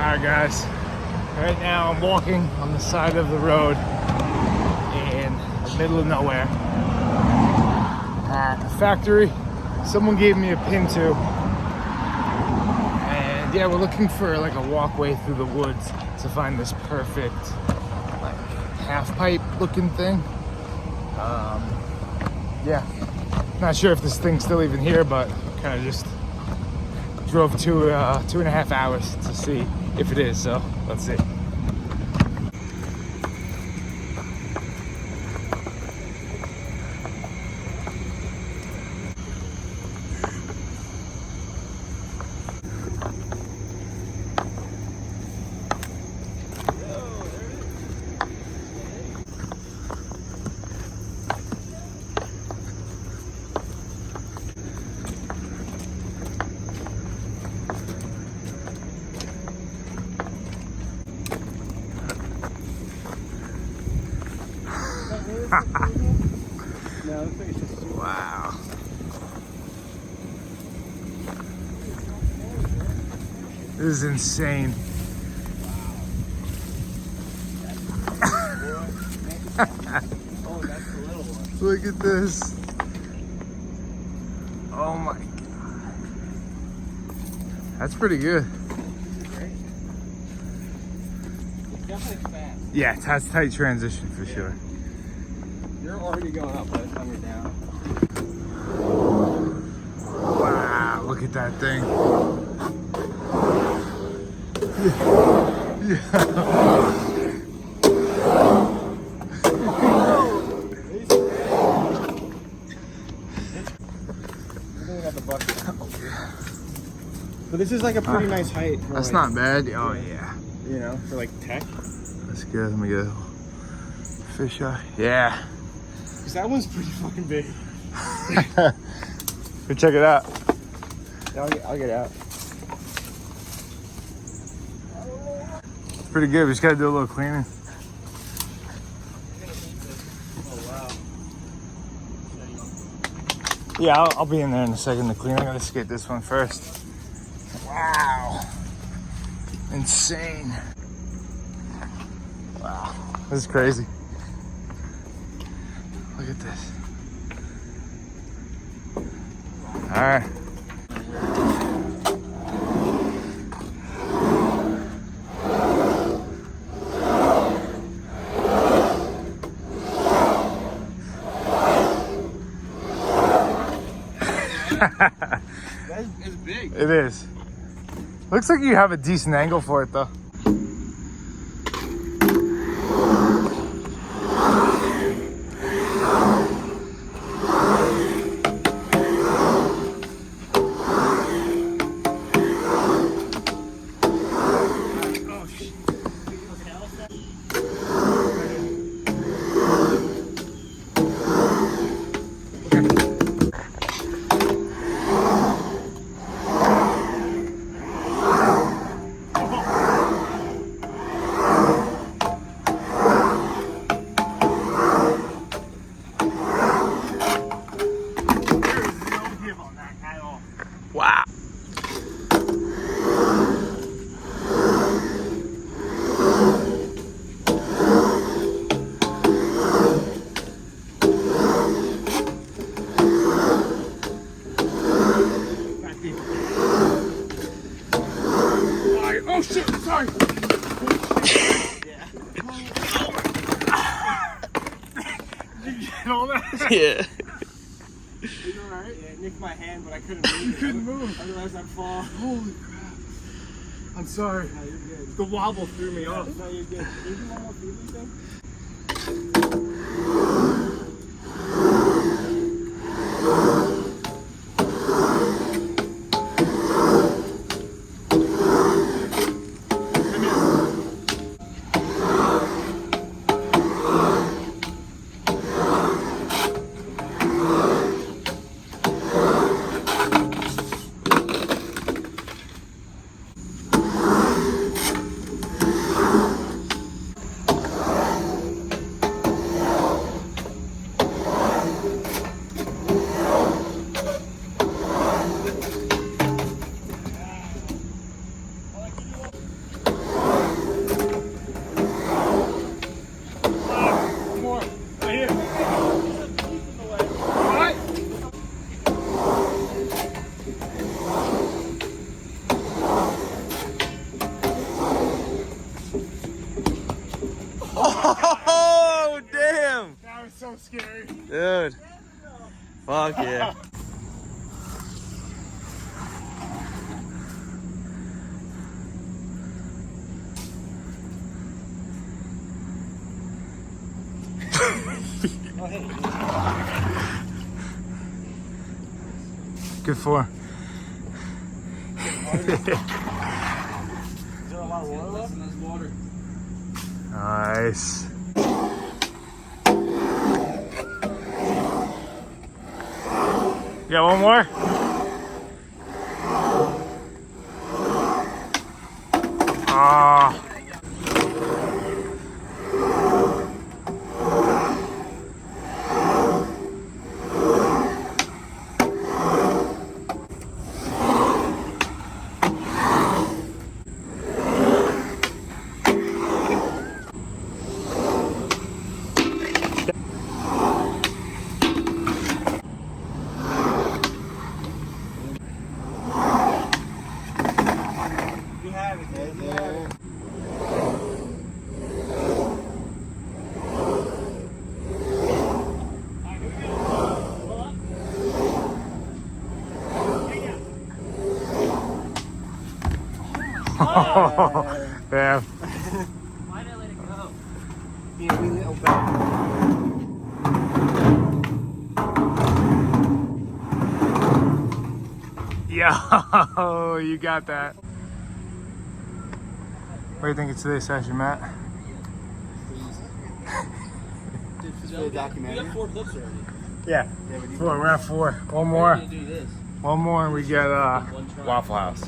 Alright guys, right now I'm walking on the side of the road in the middle of nowhere at a factory someone gave me a pin to, and yeah, we're looking for like a walkway through the woods to find this perfect like half pipe looking thing. Yeah, not sure if this thing's still even here, but kind of just drove 2.5 hours to see if it is, so let's see. Wow. This is insane. Look at this. Oh my God. That's pretty good. Definitely fast. Yeah, it has tight transition for sure. You're already going up by the time you're down. Wow, look at that thing. But this is like a pretty nice height. For That's like, not bad. Oh yeah. You know, for like tech. That's good. Let me get a fish eye. Yeah. Because that one's pretty fucking big. Go check it out. Yeah, I'll get out. It's pretty good. We just gotta do a little cleaning. Oh wow. Yeah, I'll be in there in a second to clean. I gotta skate this one first. Wow. Insane. Wow. This is crazy. Look at this. All right. That is big. It is. Looks like you have a decent angle for it though. Wow. Oh shit, sorry. Yeah. Did you get all that? Yeah. You alright? Yeah, it nicked my hand, but I couldn't move. You couldn't move. Otherwise I'd fall. Holy crap. I'm sorry. No, you're good. The wobble threw me off. No, you're good. Can you do one more feeling thing? Oh, damn. That was so scary. Dude. Fuck yeah. Good for. Nice. You got one more? Ah. Damn. Why did I let it go? Yeah, we little back. Yo, you got that. What do you think of today's session, Matt? We got 4 clips already. Yeah. 4. We're at 4. One more. Do this. One more, and we get Waffle House.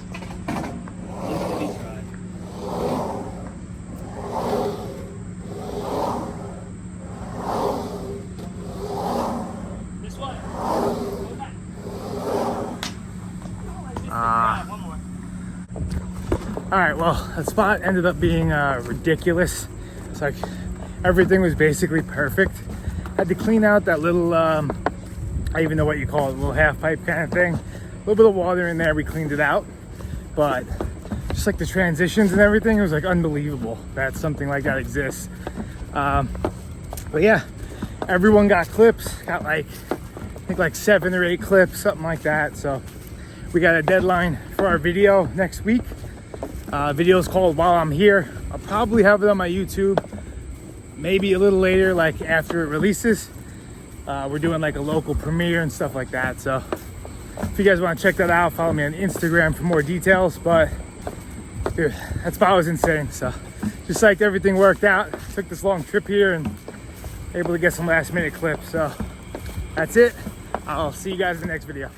All right, well, the spot ended up being ridiculous. It's like everything was basically perfect. Had to clean out that little, I don't even know what you call it, little half pipe kind of thing. A little bit of water in there, we cleaned it out. But just like the transitions and everything, it was like unbelievable that something like that exists. But yeah, everyone got clips, got like, I think like 7 or 8 clips, something like that. So we got a deadline for our video next week. Video is called While I'm Here. I'll probably have it on my YouTube, maybe a little later, like after it releases. We're doing like a local premiere and stuff like that. So if you guys want to check that out, follow me on Instagram for more details. But dude, that spot was insane. So just like everything worked out. Took this long trip here and able to get some last minute clips. So that's it. I'll see you guys in the next video.